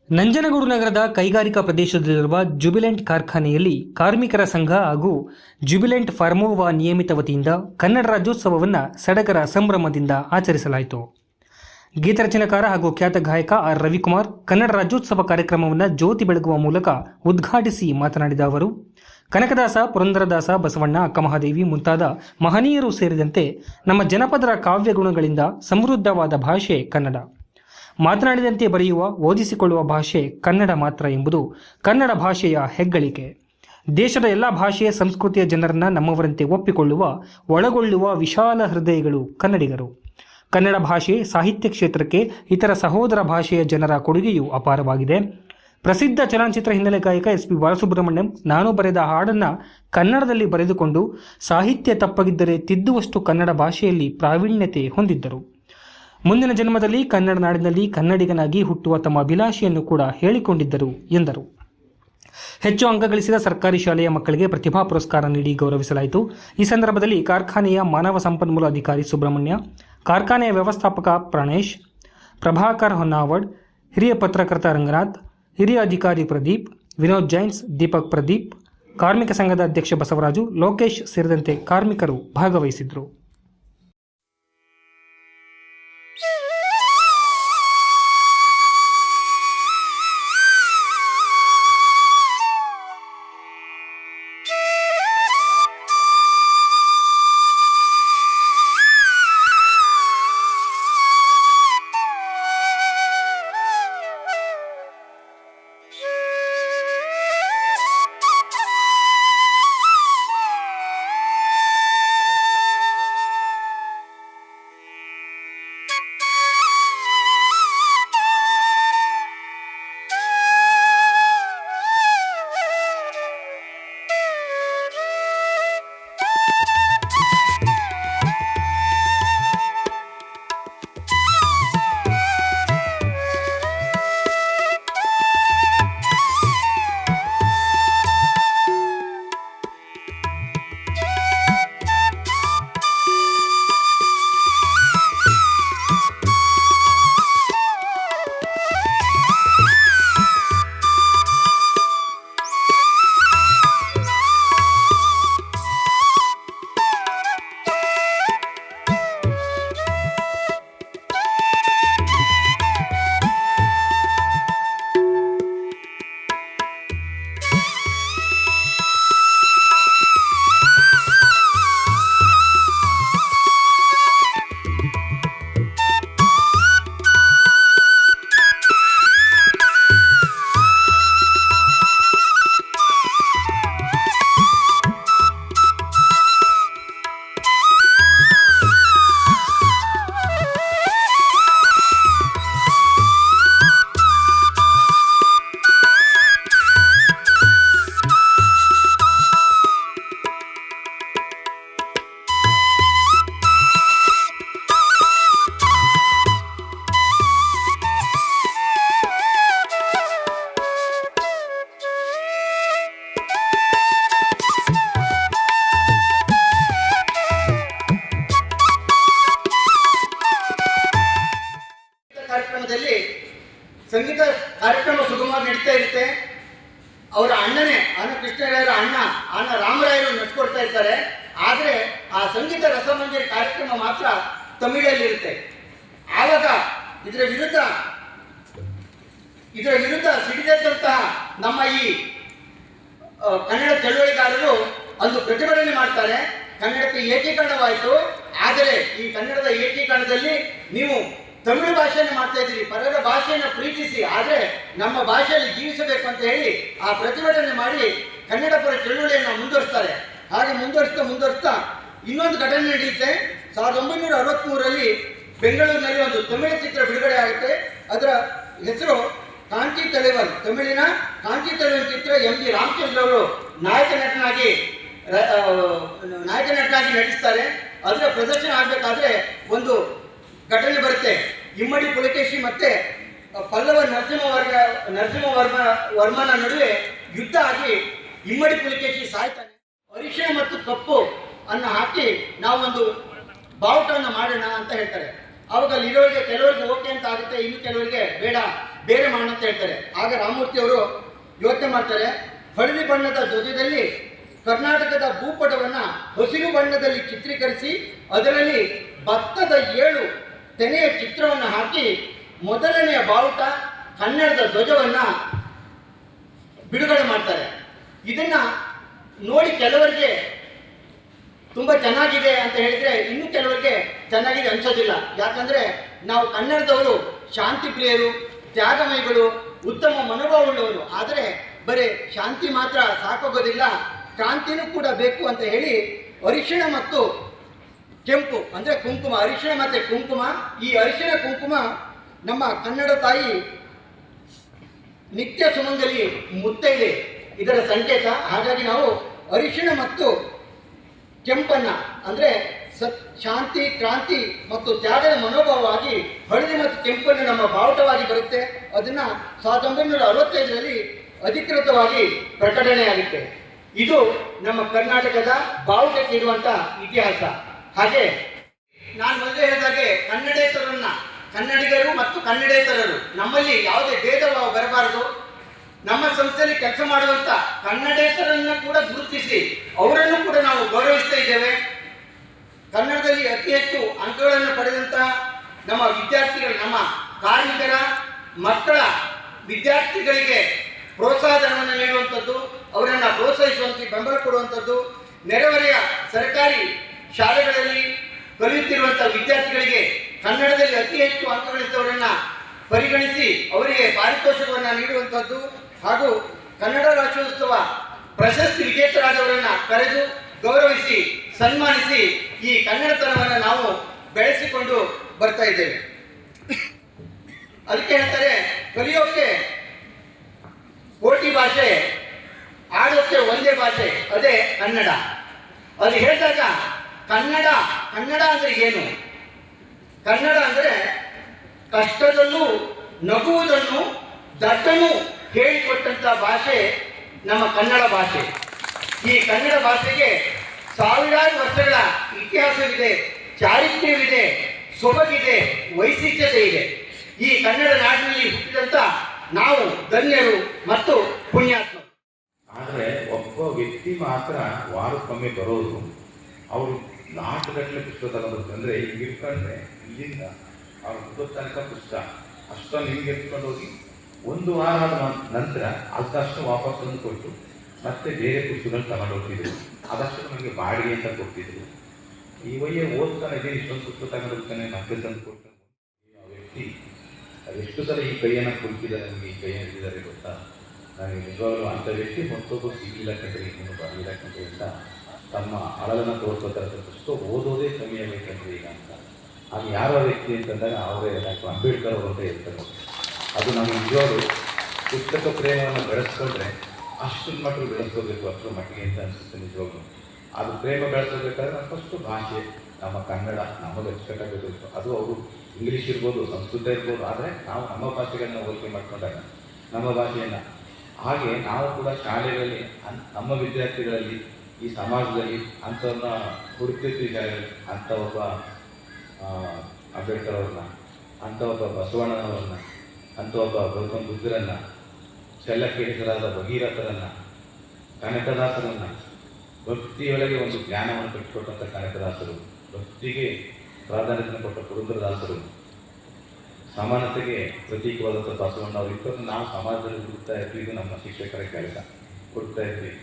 ನಂಜನಗೂಡು ನಗರದ ಕೈಗಾರಿಕಾ ಪ್ರದೇಶದಲ್ಲಿರುವ ಜುಬಿಲೆಂಟ್ ಕಾರ್ಖಾನೆಯಲ್ಲಿ ಕಾರ್ಮಿಕರ ಸಂಘ ಹಾಗೂ ಜುಬಿಲೆಂಟ್ ಫಾರ್ಮೋವಾ ನಿಯಮಿತ ವತಿಯಿಂದ ಕನ್ನಡ ರಾಜ್ಯೋತ್ಸವವನ್ನು ಸಡಗರ ಸಂಭ್ರಮದಿಂದ ಆಚರಿಸಲಾಯಿತು. ಗೀತರಚನೆಕಾರ ಹಾಗೂ ಖ್ಯಾತ ಗಾಯಕ ಆರ್ ರವಿಕುಮಾರ್ ಕನ್ನಡ ರಾಜ್ಯೋತ್ಸವ ಕಾರ್ಯಕ್ರಮವನ್ನು ಜ್ಯೋತಿ ಬೆಳಗುವ ಮೂಲಕ ಉದ್ಘಾಟಿಸಿ ಮಾತನಾಡಿದ ಅವರು, ಕನಕದಾಸ, ಪುರಂದರದಾಸ, ಬಸವಣ್ಣ, ಅಕ್ಕಮಹಾದೇವಿ ಮುಂತಾದ ಮಹನೀಯರು ಸೇರಿದಂತೆ ನಮ್ಮ ಜನಪದರ ಕಾವ್ಯ ಗುಣಗಳಿಂದ ಸಮೃದ್ಧವಾದ ಭಾಷೆ ಕನ್ನಡ. ಮಾತನಾಡಿದಂತೆ ಬರೆಯುವ, ಓದಿಸಿಕೊಳ್ಳುವ ಭಾಷೆ ಕನ್ನಡ ಮಾತ್ರ ಎಂಬುದು ಕನ್ನಡ ಭಾಷೆಯ ಹೆಗ್ಗಳಿಕೆ. ದೇಶದ ಎಲ್ಲ ಭಾಷೆಯ ಸಂಸ್ಕೃತಿಯ ಜನರನ್ನ ನಮ್ಮವರಂತೆ ಒಪ್ಪಿಕೊಳ್ಳುವ, ಒಳಗೊಳ್ಳುವ ವಿಶಾಲ ಹೃದಯಗಳು ಕನ್ನಡಿಗರು. ಕನ್ನಡ ಭಾಷೆ ಸಾಹಿತ್ಯ ಕ್ಷೇತ್ರಕ್ಕೆ ಇತರ ಸಹೋದರ ಭಾಷೆಯ ಜನರ ಕೊಡುಗೆಯು ಅಪಾರವಾಗಿದೆ. ಪ್ರಸಿದ್ಧ ಚಲನಚಿತ್ರ ಹಿನ್ನೆಲೆ ಗಾಯಕ ಎಸ್ ಪಿ ಬಾಲಸುಬ್ರಹ್ಮಣ್ಯಂ ನಾನು ಬರೆದ ಹಾಡನ್ನು ಕನ್ನಡದಲ್ಲಿ ಬರೆದುಕೊಂಡು ಸಾಹಿತ್ಯ ತಪ್ಪಗಿದ್ದರೆ ತಿದ್ದುವಷ್ಟು ಕನ್ನಡ ಭಾಷೆಯಲ್ಲಿ ಪ್ರಾವೀಣ್ಯತೆ ಹೊಂದಿದ್ದರು. ಮುಂದಿನ ಜನ್ಮದಲ್ಲಿ ಕನ್ನಡ ನಾಡಿನಲ್ಲಿ ಕನ್ನಡಿಗನಾಗಿ ಹುಟ್ಟುವ ತಮ್ಮ ಅಭಿಲಾಷೆಯನ್ನು ಕೂಡ ಹೇಳಿಕೊಂಡಿದ್ದರು ಎಂದರು. ಹೆಚ್ಚು ಅಂಕ ಗಳಿಸಿದ ಸರ್ಕಾರಿ ಶಾಲೆಯ ಮಕ್ಕಳಿಗೆ ಪ್ರತಿಭಾ ಪುರಸ್ಕಾರ ನೀಡಿ ಗೌರವಿಸಲಾಯಿತು. ಈ ಸಂದರ್ಭದಲ್ಲಿ ಕಾರ್ಖಾನೆಯ ಮಾನವ ಸಂಪನ್ಮೂಲ ಅಧಿಕಾರಿ ಸುಬ್ರಹ್ಮಣ್ಯ, ಕಾರ್ಖಾನೆಯ ವ್ಯವಸ್ಥಾಪಕ ಪ್ರಾಣೇಶ್, ಪ್ರಭಾಕರ್ ಹೊನ್ನಾವಡ್, ಹಿರಿಯ ಪತ್ರಕರ್ತ ರಂಗನಾಥ್, ಹಿರಿಯ ಅಧಿಕಾರಿ ಪ್ರದೀಪ್, ವಿನೋದ್ ಜೈನ್ಸ್, ದೀಪಕ್ ಪ್ರದೀಪ್, ಕಾರ್ಮಿಕ ಸಂಘದ ಅಧ್ಯಕ್ಷ ಬಸವರಾಜು, ಲೋಕೇಶ್ ಸೇರಿದಂತೆ ಕಾರ್ಮಿಕರು ಭಾಗವಹಿಸಿದ್ದರು. ಕಾರ್ಯಕ್ರಮದಲ್ಲಿ ಸಂಗೀತ ಕಾರ್ಯಕ್ರಮ ಸುಗಮವಾಗಿ ನಡೀತಾ ಇರುತ್ತೆ. ಅವರ ಅಣ್ಣನೇ ಆನ ಕೃಷ್ಣರಾಯರ ಆನ ರಾಮರಾಯರು ನಡೆಸ್ಕೊಡ್ತಾ ಇರ್ತಾರೆ. ಆದರೆ ಆ ಸಂಗೀತ ರಸಮಂಜರಿ ಕಾರ್ಯಕ್ರಮ ಮಾತ್ರ ತಮಿಳಲ್ಲಿರುತ್ತೆ. ಆವಾಗ ಇದರ ವಿರುದ್ಧ ಸಿಡಿದಂತಹ ನಮ್ಮ ಈ ಕನ್ನಡ ಚಳುವಳಿಗಾರರು ಒಂದು ಪ್ರತಿಭಟನೆ ಮಾಡ್ತಾರೆ. ಕನ್ನಡಕ್ಕೆ ಏಕೀಕರಣವಾಯಿತು, ಆದರೆ ಈ ಕನ್ನಡದ ಏಕೀಕರಣದಲ್ಲಿ ನೀವು ತಮಿಳು ಭಾಷೆಯನ್ನು ಮಾಡ್ತಾ ಇದ್ದೀರಿ, ಪರರ ಭಾಷೆಯನ್ನು ಪ್ರೀತಿಸಿ, ಆದರೆ ನಮ್ಮ ಭಾಷೆಯಲ್ಲಿ ಜೀವಿಸಬೇಕು ಅಂತ ಹೇಳಿ ಆ ಪ್ರತಿಭಟನೆ ಮಾಡಿ ಕನ್ನಡ ಪರ ಚಳುವಳಿಯನ್ನು ಮುಂದುವರಿಸ್ತಾರೆ. ಹಾಗೆ ಮುಂದುವರಿಸ್ತಾ ಇನ್ನೊಂದು ಘಟನೆ ನಡೆಯುತ್ತೆ. 1963ರಲ್ಲಿ ಬೆಂಗಳೂರಿನಲ್ಲಿ ಒಂದು ತಮಿಳು ಚಿತ್ರ ಬಿಡುಗಡೆ ಆಗುತ್ತೆ. ಅದರ ಹೆಸರು ಕಾಂಚಿ ತಲೆವನ್. ತಮಿಳಿನ ಕಾಂಚಿ ತಲೆವನ್ ಚಿತ್ರ ಎಂ ಜಿ ರಾಮಚಂದ್ರ ಅವರು ನಾಯಕ ನಟನಾಗಿ ನಟಿಸ್ತಾರೆ. ಅದರ ಪ್ರದರ್ಶನ ಆಗಬೇಕಾದ್ರೆ ಒಂದು ಘಟನೆ ಬರುತ್ತೆ. ಇಮ್ಮಡಿ ಪುಲಕೇಶಿ ಮತ್ತೆ ಪಲ್ಲವ ನರಸಿಂಹವರ್ಮನ ನಡುವೆ ಯುದ್ಧ ಆಗಿ ಇಮ್ಮಡಿ ಪುಲಕೇಶಿ ಸಾಯ್ತಾನೆ. ಅರಿಶಿಣ ಮತ್ತು ಕಪ್ಪು ಅನ್ನು ಹಾಕಿ ನಾವೊಂದು ಬಾವುಟವನ್ನು ಮಾಡೋಣ ಅಂತ ಹೇಳ್ತಾರೆ. ಅವಾಗ ಇರೋರಿಗೆ ಕೆಲವರಿಗೆ ಓಕೆ ಅಂತ ಆಗುತ್ತೆ, ಇನ್ನು ಕೆಲವರಿಗೆ ಬೇಡ, ಬೇರೆ ಮಾಡೋಣ ಅಂತ ಹೇಳ್ತಾರೆ. ಆಗ ರಾಮಮೂರ್ತಿ ಅವರು ಯೋಚನೆ ಮಾಡ್ತಾರೆ, ಹಳದಿ ಬಣ್ಣದ ಧ್ವಜದಲ್ಲಿ ಕರ್ನಾಟಕದ ಭೂಪಟವನ್ನು ಹಸಿರು ಬಣ್ಣದಲ್ಲಿ ಚಿತ್ರೀಕರಿಸಿ ಅದರಲ್ಲಿ ಭತ್ತದ 7 ತೆನೆಯ ಚಿತ್ರವನ್ನು ಹಾಕಿ ಮೊದಲನೆಯ ಬಾವುಟ ಕನ್ನಡದ ಧ್ವಜವನ್ನು ಬಿಡುಗಡೆ ಮಾಡ್ತಾರೆ. ಇದನ್ನು ನೋಡಿ ಕೆಲವರಿಗೆ ತುಂಬ ಚೆನ್ನಾಗಿದೆ ಅಂತ ಹೇಳಿದರೆ ಇನ್ನೂ ಕೆಲವರಿಗೆ ಚೆನ್ನಾಗಿದೆ ಅನ್ಸೋದಿಲ್ಲ. ಯಾಕಂದರೆ ನಾವು ಕನ್ನಡದವರು ಶಾಂತಿ ಪ್ರಿಯರು, ತ್ಯಾಗಮಯಿಗಳು, ಉತ್ತಮ ಮನೋಭಾವವುಳ್ಳವರು. ಆದರೆ ಬರೀ ಶಾಂತಿ ಮಾತ್ರ ಸಾಕಾಗೋದಿಲ್ಲ, ಕ್ರಾಂತಿನೂ ಕೂಡ ಬೇಕು ಅಂತ ಹೇಳಿ ಅರಿಶಿಣ ಮತ್ತು ಕೆಂಪು ಅಂದರೆ ಕುಂಕುಮ, ಅರಿಶಿಣ ಮತ್ತು ಕುಂಕುಮ, ಈ ಅರಿಶಿಣ ಕುಂಕುಮ ನಮ್ಮ ಕನ್ನಡ ತಾಯಿ ನಿತ್ಯ ಸುಮಂಗಲಿ ಮುತ್ತೈದೆ ಇದರ ಸಂಕೇತ. ಹಾಗಾಗಿ ನಾವು ಅರಿಶಿಣ ಮತ್ತು ಕೆಂಪನ್ನು ಅಂದರೆ ಶಾಂತಿ, ಕ್ರಾಂತಿ ಮತ್ತು ತ್ಯಾಗದ ಮನೋಭಾವವಾಗಿ ಹಳದಿ ಮತ್ತು ಕೆಂಪನ್ನು ನಮ್ಮ ಬಾವುಟವಾಗಿ ಬರುತ್ತೆ. ಅದನ್ನು 1965ರಲ್ಲಿ ಅಧಿಕೃತವಾಗಿ ಪ್ರಕಟಣೆಯಾಗುತ್ತೆ. ಇದು ನಮ್ಮ ಕರ್ನಾಟಕದ ಬಾವುಟಕ್ಕೆ ಇರುವಂಥ ಇತಿಹಾಸ. ಹಾಗೆ ನಾನು ಮೊದಲೇ ಹೇಳಿದಾಗೆ ಕನ್ನಡಿಗರು ಮತ್ತು ಕನ್ನಡೇತರರು ನಮ್ಮಲ್ಲಿ ಯಾವುದೇ ಭೇದ ಭಾವ ಬರಬಾರದು. ನಮ್ಮ ಸಂಸ್ಥೆಯಲ್ಲಿ ಕೆಲಸ ಮಾಡುವಂಥ ಕನ್ನಡೇತರನ್ನು ಕೂಡ ಗುರುತಿಸಿ ಅವರನ್ನು ಕೂಡ ನಾವು ಗೌರವಿಸ್ತಾ ಇದ್ದೇವೆ. ಕನ್ನಡದಲ್ಲಿ ಅತಿ ಹೆಚ್ಚು ಅಂಕಗಳನ್ನು ಪಡೆದಂಥ ನಮ್ಮ ವಿದ್ಯಾರ್ಥಿಗಳು, ನಮ್ಮ ಕಾರ್ಮಿಕರ ಮಕ್ಕಳ ವಿದ್ಯಾರ್ಥಿಗಳಿಗೆ ಪ್ರೋತ್ಸಾಹಧನವನ್ನು ನೀಡುವಂಥದ್ದು, ಅವರನ್ನು ಪ್ರೋತ್ಸಾಹಿಸುವಂತೆ ಬೆಂಬಲ ಕೊಡುವಂಥದ್ದು, ನೆರೆಹೊರೆಯ ಸರ್ಕಾರಿ ಶಾಲೆಗಳಲ್ಲಿ ಕಲಿಯುತ್ತಿರುವಂಥ ವಿದ್ಯಾರ್ಥಿಗಳಿಗೆ ಕನ್ನಡದಲ್ಲಿ ಅತಿ ಹೆಚ್ಚು ಅಂಕ ಗಳಿಸಿದವರನ್ನು ಪರಿಗಣಿಸಿ ಅವರಿಗೆ ಪಾರಿತೋಷಕವನ್ನು ನೀಡುವಂಥದ್ದು, ಹಾಗೂ ಕನ್ನಡ ರಾಜ್ಯೋತ್ಸವ ಪ್ರಶಸ್ತಿ ವಿಜೇತರಾದವರನ್ನು ಕರೆದು ಗೌರವಿಸಿ ಸನ್ಮಾನಿಸಿ ಈ ಕನ್ನಡತನವನ್ನು ನಾವು ಬೆಳೆಸಿಕೊಂಡು ಬರ್ತಾ ಇದ್ದೇವೆ. ಅದಕ್ಕೆ ಹೇಳ್ತಾರೆ, ಕಲಿಯೋಕ್ಕೆ ಕೋಟಿ ಭಾಷೆ, ಆಡೋಕ್ಕೆ ಒಂದೇ ಭಾಷೆ, ಅದೇ ಕನ್ನಡ. ಅದು ಹೇಳಿದಾಗ ಕನ್ನಡ ಅಂದರೆ ಏನು? ಕನ್ನಡ ಅಂದರೆ ಕಷ್ಟದಲ್ಲೂ ನಗುವುದನ್ನು ದಟ್ಟನು ಹೇಳಿಕೊಟ್ಟಂಥ ಭಾಷೆ ನಮ್ಮ ಕನ್ನಡ ಭಾಷೆ. ಈ ಕನ್ನಡ ಭಾಷೆಗೆ ಸಾವಿರಾರು ವರ್ಷಗಳ ಇತಿಹಾಸವಿದೆ, ಚಾರಿತ್ರ್ಯವಿದೆ, ಸೊಬಗಿದೆ, ವೈಶಿಷ್ಟ್ಯತೆ ಇದೆ. ಈ ಕನ್ನಡ ನಾಡಿನಲ್ಲಿ ಹುಟ್ಟಿದಂಥ ನಾವು ಧನ್ಯರು ಮತ್ತು ಪುಣ್ಯಾತ್ಮರು. ಆದರೆ ಒಬ್ಬ ವ್ಯಕ್ತಿ ಮಾತ್ರ ವಾರಕ್ಕೊಮ್ಮೆ ಬರೋದು, ಅವರು ನಾಟುಗಟ್ಟಲೆ ಪುಸ್ತಕ ತಗೊಂಡು ಅಂದರೆ ಹಿಂಗೆ ಇಟ್ಕೊಂಡ್ರೆ ಇಲ್ಲಿಂದ ಅವ್ರ ಮುಗಿದ ತನಕ ಪುಸ್ತಕ ಅಷ್ಟೊಂದು ಹಿಂಗೆ ಎತ್ಕೊಂಡು ಹೋಗಿ 1 ವಾರ ನಂತರ ಅದಷ್ಟು ವಾಪಸ್ ತಂದು ಕೊಟ್ಟು ಮತ್ತೆ ಬೇರೆ ಪುಸ್ತಕಗಳು ತಗೊಂಡು ಹೋಗ್ತಿದ್ರು. ಅದಷ್ಟು ನಮಗೆ ಬಾಡಿಗೆ ಅಂತ ಕೊಡ್ತಿದ್ರು. ಇವಯ್ಯೇ ಓದ್ತಾನೆ ಇದ್ದೀನಿ, ಇಷ್ಟೊಂದು ಪುಸ್ತಕ ತಗೊಂಡು ಹೋಗ್ತಾನೆ, ಮತ್ತೆ ತಂದು ಕೊಟ್ಟು ಆ ವ್ಯಕ್ತಿ ಅದೆಷ್ಟು ಸಲ ಈ ಕೈಯನ್ನು ಕುಳಿತಿದ್ದಾರೆ, ನಮಗೆ ಈ ಕೈಯನ್ನು ಹಿಡಿದಿದ್ದಾರೆ ಗೊತ್ತಾ? ನನಗೆ ನಿಜವಾಗಲೂ ಅಂಥ ವ್ಯಕ್ತಿ ಮತ್ತೊಬ್ಬರು ಸಿಗಲಿಲ್ಲ ಕಂಡ್ರೆ, ಇನ್ನೂ ಬರಲಿಲ್ಲ ಕಂಡ್ರೆ ಅಂತ ತಮ್ಮ ಅಳಲನ್ನು ತೋರಿಸ್ಕೋತಾರೆ. ಪುಸ್ತಕ ಓದೋದೇ ಕಮ್ಮಿ ಆಗಬೇಕಂದ್ರೆ ಈಗ ಅಂತ. ಅದು ಯಾರ ವ್ಯಕ್ತಿ ಅಂತಂದಾಗ ಅವರೇ ಡಾಕ್ಟರ್ ಅಂಬೇಡ್ಕರ್ ಅವರು ಅಂತ ಹೇಳ್ತಾರೆ. ಅದು ನಮಗೆ ನಿಜವಾಗ್ಲೂ ಪುಸ್ತಕ ಪ್ರೇಮವನ್ನು ಬೆಳೆಸ್ಕೊಂಡ್ರೆ ಅಷ್ಟೊಂದು ಮಟ್ಟಿಗೆ ಬೆಳೆಸ್ಕೋಬೇಕು, ಅಷ್ಟರ ಮಟ್ಟಿಗೆ ಅಂತ ಅನಿಸುತ್ತೆ ನಿಜವಾಗ್ಲೂ. ಅದು ಪ್ರೇಮ ಬೆಳೆಸ್ಕೋಬೇಕಾದ್ರೆ ನಮ್ಮ ಫಸ್ಟು ಭಾಷೆ, ನಮ್ಮ ಕನ್ನಡ ನಮಗೆ ಅಚ್ಚುಕಟ್ಟಾಗಬೇಕು. ಅದು ಅವರು ಇಂಗ್ಲೀಷ್ ಇರ್ಬೋದು, ಸಂಸ್ಕೃತ ಇರ್ಬೋದು, ಆದರೆ ನಾವು ನಮ್ಮ ಭಾಷೆಗಳನ್ನ ಹೋಲಿಕೆ ಮಾಡ್ಕೊಂಡಾಗ ನಮ್ಮ ಭಾಷೆಯನ್ನು ಹಾಗೆ ನಾವು ಕೂಡ ಶಾಲೆಗಳಲ್ಲಿ ನಮ್ಮ ವಿದ್ಯಾರ್ಥಿಗಳಲ್ಲಿ ಈ ಸಮಾಜದಲ್ಲಿ ಅಂಥವ್ರನ್ನ ಹುಡುಕ್ತಿರ್ತೀವಿ. ಶಾಲೆಗಳಲ್ಲಿ ಅಂಥ ಒಬ್ಬ ಅಂಬೇಡ್ಕರ್ ಅವ್ರನ್ನ, ಅಂಥ ಒಬ್ಬ ಬಸವಣ್ಣನವ್ರನ್ನ, ಅಂಥ ಒಬ್ಬ ಗೌತಮ ಬುದ್ಧರನ್ನು, ಚೆಲ್ಲಕ್ಕೇಳಿಸರಾದ ಭಗೀರಥರನ್ನು, ಕನಕದಾಸರನ್ನು, ಭಕ್ತಿಯೊಳಗೆ ಒಂದು ಜ್ಞಾನವನ್ನು ಕಟ್ಟಿಕೊಟ್ಟಂಥ ಕನಕದಾಸರು, ಭಕ್ತಿಗೆ ಪ್ರಾಧಾನ್ಯತೆ ಕೊಟ್ಟ ಪುರಂದರದಾಸರು, ಸಮಾನತೆಗೆ ಪ್ರತೀಕವಾದಂಥ ಬಸವಣ್ಣ ಅವರು, ಇಬ್ಬರನ್ನು ನಾವು ಸಮಾಜದಲ್ಲಿ ಹುಡುಕ್ತಾ ಇರ್ತೀವಿ. ಇದು ನಮ್ಮ ಶಿಕ್ಷಕರ ಕೆಲಸ, ಹುಡುಕ್ತಾ ಇರ್ತೀವಿ.